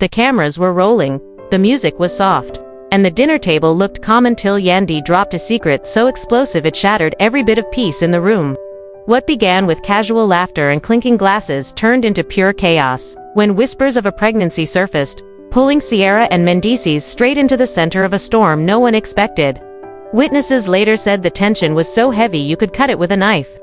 The cameras were rolling, the music was soft, and the dinner table looked calm until Yandy dropped a secret so explosive it shattered every bit of peace in the room. What began with casual laughter and clinking glasses turned into pure chaos, when whispers of a pregnancy surfaced, pulling Sierra and Mendeecees straight into the center of a storm no one expected. Witnesses later said the tension was so heavy you could cut it with a knife.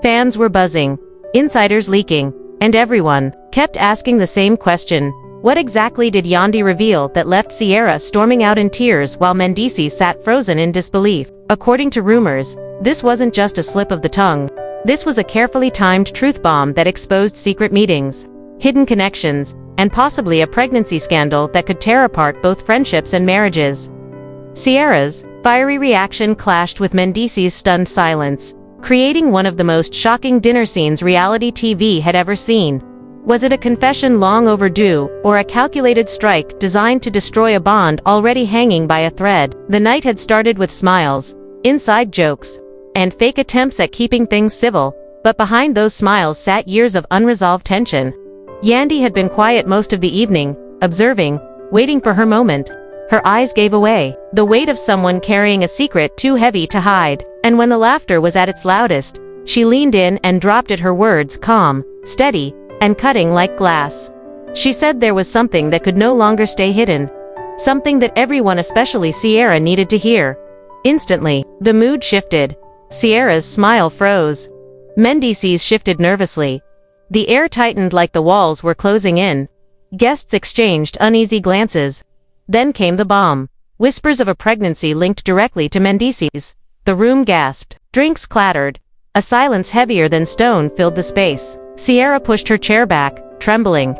Fans were buzzing, insiders leaking, and everyone kept asking the same question: what exactly did Yandy reveal that left Sierra storming out in tears while Mendeecees sat frozen in disbelief? According to rumors, this wasn't just a slip of the tongue. This was a carefully timed truth bomb that exposed secret meetings, hidden connections, and possibly a pregnancy scandal that could tear apart both friendships and marriages. Sierra's fiery reaction clashed with Mendeecees' stunned silence, creating one of the most shocking dinner scenes reality TV had ever seen. Was it a confession long overdue, or a calculated strike designed to destroy a bond already hanging by a thread? The night had started with smiles, inside jokes, and fake attempts at keeping things civil, but behind those smiles sat years of unresolved tension. Yandy had been quiet most of the evening, observing, waiting for her moment. Her eyes gave away, the weight of someone carrying a secret too heavy to hide, and when the laughter was at its loudest, she leaned in and dropped at her words, calm, steady, and cutting like glass. She said there was something that could no longer stay hidden. Something that everyone, especially Sierra, needed to hear. Instantly, the mood shifted. Sierra's smile froze. Mendeecees shifted nervously. The air tightened like the walls were closing in. Guests exchanged uneasy glances. Then came the bomb. Whispers of a pregnancy linked directly to Mendeecees. The room gasped. Drinks clattered. A silence heavier than stone filled the space. Sierra pushed her chair back, trembling.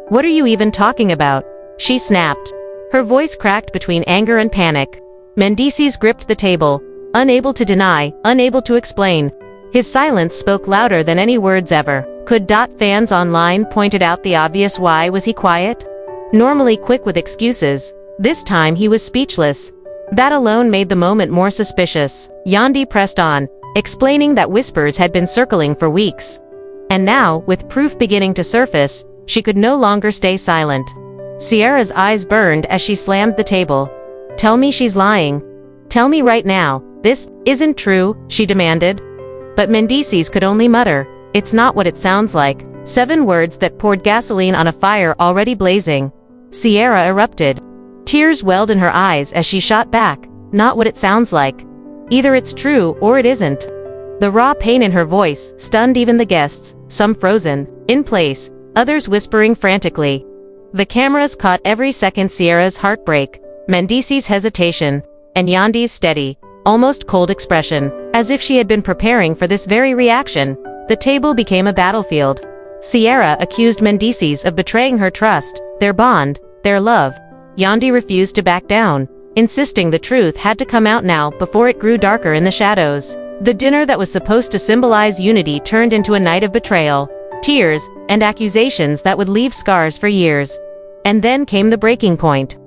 "What are you even talking about?" she snapped. Her voice cracked between anger and panic. Mendeecees gripped the table, unable to deny, unable to explain. His silence spoke louder than any words ever. Could fans online pointed out the obvious? Why was he quiet? Normally quick with excuses, this time he was speechless. That alone made the moment more suspicious. Yandy pressed on, explaining that whispers had been circling for weeks. And now, with proof beginning to surface, she could no longer stay silent. Sierra's eyes burned as she slammed the table. "Tell me she's lying. Tell me right now, this isn't true," she demanded. But Mendeecees could only mutter, "It's not what it sounds like." 7 words that poured gasoline on a fire already blazing. Sierra erupted. Tears welled in her eyes as she shot back, "Not what it sounds like. Either it's true or it isn't." The raw pain in her voice stunned even the guests, some frozen in place, others whispering frantically. The cameras caught every second Sierra's heartbreak, Mendeecees' hesitation, and Yandy's steady, almost cold expression, as if she had been preparing for this very reaction. The table became a battlefield. Sierra accused Mendeecees of betraying her trust, their bond, their love. Yandy refused to back down, insisting the truth had to come out now before it grew darker in the shadows. The dinner that was supposed to symbolize unity turned into a night of betrayal, tears, and accusations that would leave scars for years. And then came the breaking point.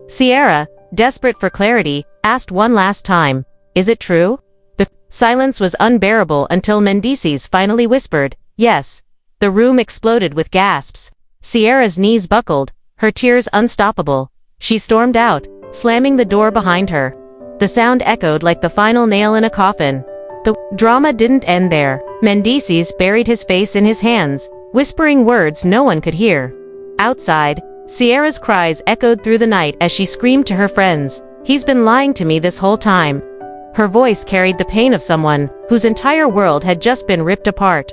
Sierra, desperate for clarity, asked one last time, "Is it true?" The silence was unbearable until Mendeecees finally whispered, "Yes." The room exploded with gasps. Sierra's knees buckled, her tears unstoppable. She stormed out, slamming the door behind her. The sound echoed like the final nail in a coffin. The drama didn't end there. Mendeecees buried his face in his hands, whispering words no one could hear. Outside, Sierra's cries echoed through the night as she screamed to her friends, "He's been lying to me this whole time." Her voice carried the pain of someone whose entire world had just been ripped apart.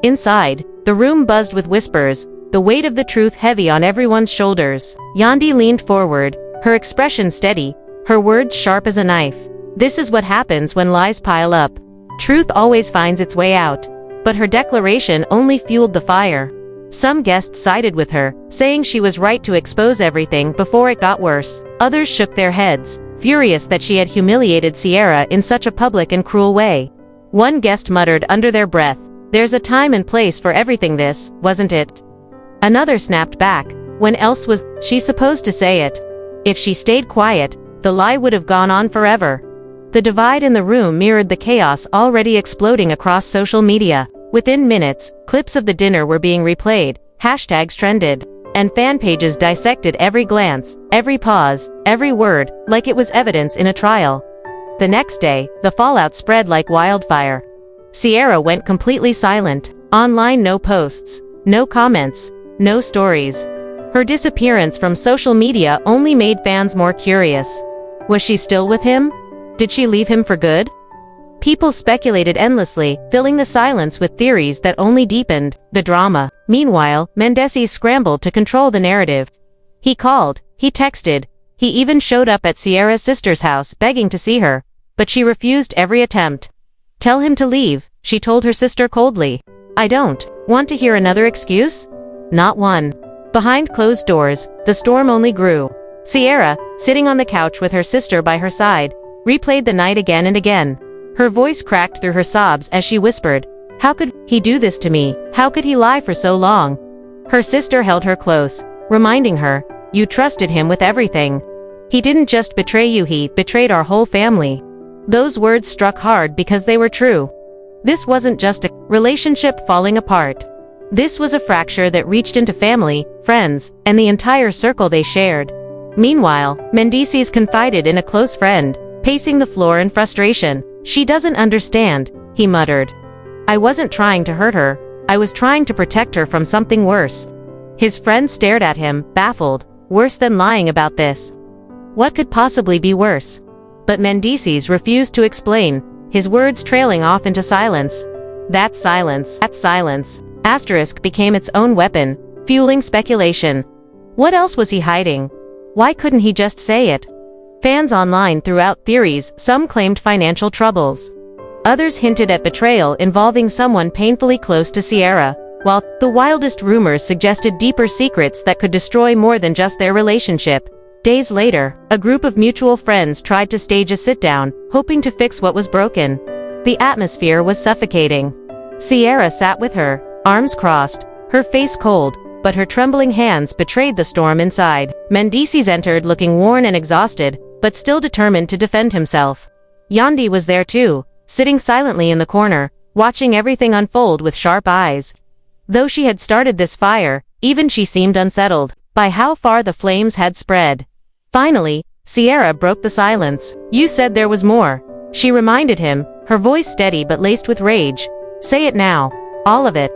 Inside, the room buzzed with whispers, the weight of the truth heavy on everyone's shoulders. Yandy leaned forward, her expression steady, her words sharp as a knife. "This is what happens when lies pile up. Truth always finds its way out." But her declaration only fueled the fire. Some guests sided with her, saying she was right to expose everything before it got worse. Others shook their heads, furious that she had humiliated Sierra in such a public and cruel way. One guest muttered under their breath, "There's a time and place for everything, this, wasn't it?" Another snapped back, "When else was she supposed to say it?" If she stayed quiet, the lie would have gone on forever. The divide in the room mirrored the chaos already exploding across social media. Within minutes, clips of the dinner were being replayed, hashtags trended, and fan pages dissected every glance, every pause, every word, like it was evidence in a trial. The next day, the fallout spread like wildfire. Sierra went completely silent. Online, no posts, no comments, no stories. Her disappearance from social media only made fans more curious. Was she still with him? Did she leave him for good? People speculated endlessly, filling the silence with theories that only deepened the drama. Meanwhile, Mendeecees scrambled to control the narrative. He called, he texted, he even showed up at Sierra's sister's house begging to see her, but she refused every attempt. Tell him to leave, she told her sister coldly. I don't want to hear another excuse? Not one. Behind closed doors, the storm only grew. Sierra, sitting on the couch with her sister by her side, replayed the night again and again. Her voice cracked through her sobs as she whispered, "How could he do this to me? How could he lie for so long?" Her sister held her close, reminding her, "You trusted him with everything. He didn't just betray you, he betrayed our whole family." Those words struck hard because they were true. This wasn't just a relationship falling apart. This was a fracture that reached into family, friends, and the entire circle they shared. Meanwhile, Mendeecees confided in a close friend, pacing the floor in frustration. "She doesn't understand," he muttered. "I wasn't trying to hurt her, I was trying to protect her from something worse." His friend stared at him, baffled. Worse than lying about this? What could possibly be worse? But Mendeecees refused to explain, his words trailing off into silence. That silence asterisk became its own weapon, fueling speculation. What else was he hiding? Why couldn't he just say it? Fans online threw out theories. Some claimed financial troubles. Others hinted at betrayal involving someone painfully close to Sierra, while the wildest rumors suggested deeper secrets that could destroy more than just their relationship. Days later, a group of mutual friends tried to stage a sit-down, hoping to fix what was broken. The atmosphere was suffocating. Sierra sat with her, arms crossed, her face cold, but her trembling hands betrayed the storm inside. Mendeecees entered looking worn and exhausted, but still determined to defend himself. Yandy was there too, sitting silently in the corner, watching everything unfold with sharp eyes. Though she had started this fire, even she seemed unsettled by how far the flames had spread. Finally, Sierra broke the silence. "You said there was more," she reminded him, her voice steady but laced with rage. "Say it now. All of it.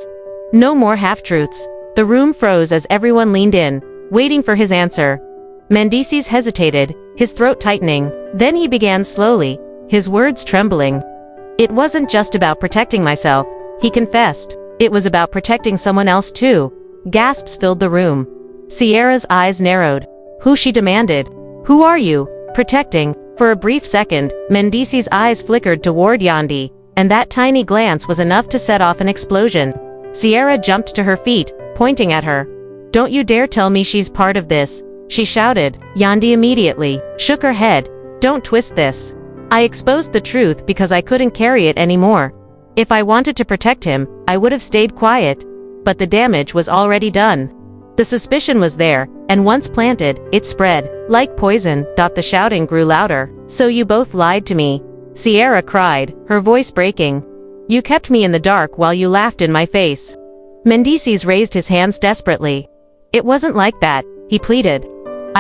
No more half-truths." The room froze as everyone leaned in, waiting for his answer. Mendeecees hesitated, his throat tightening. Then he began slowly, his words trembling. "It wasn't just about protecting myself," he confessed. "It was about protecting someone else too." Gasps filled the room. Sierra's eyes narrowed. "Who?" she demanded. "Who are you protecting?" For a brief second, Mendeecees' eyes flickered toward Yandy, and that tiny glance was enough to set off an explosion. Sierra jumped to her feet, pointing at her. "Don't you dare tell me she's part of this," she shouted. Yandy immediately shook her head. "Don't twist this. I exposed the truth because I couldn't carry it anymore. If I wanted to protect him, I would have stayed quiet. But the damage was already done. The suspicion was there, and once planted, it spread like poison. The shouting grew louder. "So you both lied to me," Sierra cried, her voice breaking. "You kept me in the dark while you laughed in my face." Mendeecees raised his hands desperately. "It wasn't like that," he pleaded.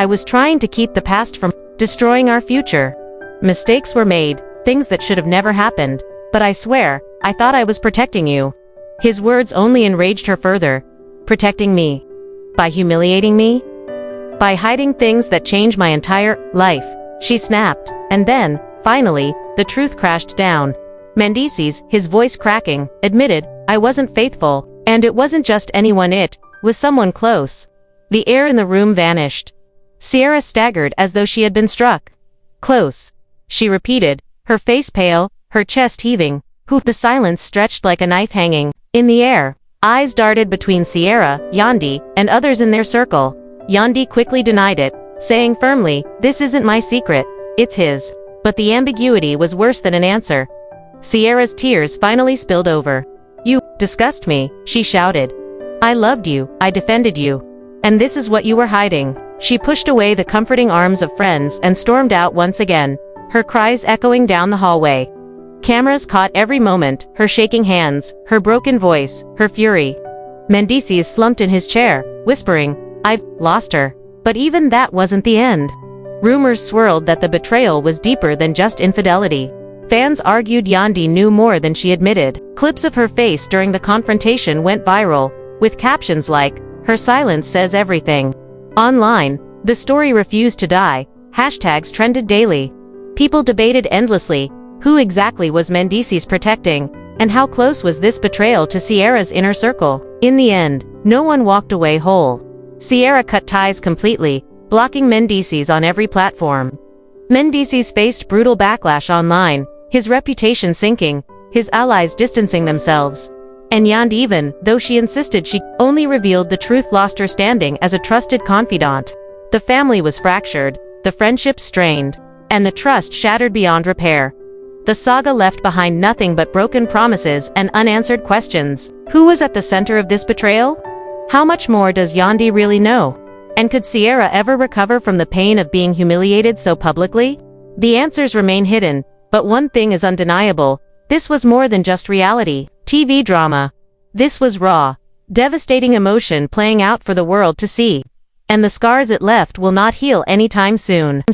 "I was trying to keep the past from destroying our future. Mistakes were made, things that should have never happened. But I swear, I thought I was protecting you." His words only enraged her further. "Protecting me? By humiliating me? By hiding things that changed my entire life?" she snapped. And then, finally, the truth crashed down. Mendeecees, his voice cracking, admitted, "I wasn't faithful, and it wasn't just anyone, it was someone close." The air in the room vanished. Sierra staggered as though she had been struck. "Close," she repeated, her face pale, her chest heaving. "Who?" The silence stretched like a knife hanging in the air. Eyes darted between Sierra, Yandy, and others in their circle. Yandy quickly denied it, saying firmly, "This isn't my secret, it's his." But the ambiguity was worse than an answer. Sierra's tears finally spilled over. "You disgust me," she shouted. "I loved you, I defended you. And this is what you were hiding." She pushed away the comforting arms of friends and stormed out once again, her cries echoing down the hallway. Cameras caught every moment, her shaking hands, her broken voice, her fury. Mendeecees slumped in his chair, whispering, "I've lost her." But even that wasn't the end. Rumors swirled that the betrayal was deeper than just infidelity. Fans argued Yandy knew more than she admitted. Clips of her face during the confrontation went viral, with captions like, "Her silence says everything." Online, the story refused to die. Hashtags trended daily. People debated endlessly, who exactly was Mendeecees protecting, and how close was this betrayal to Ciara's inner circle? In the end, no one walked away whole. Ciara cut ties completely, blocking Mendeecees on every platform. Mendeecees faced brutal backlash online, his reputation sinking, his allies distancing themselves. And Yandy, even though she insisted she only revealed the truth, lost her standing as a trusted confidant. The family was fractured, the friendship strained, and the trust shattered beyond repair. The saga left behind nothing but broken promises and unanswered questions. Who was at the center of this betrayal? How much more does Yandy really know? And could Ciara ever recover from the pain of being humiliated so publicly? The answers remain hidden, but one thing is undeniable: this was more than just reality TV drama. This was raw, devastating emotion playing out for the world to see. And the scars it left will not heal anytime soon.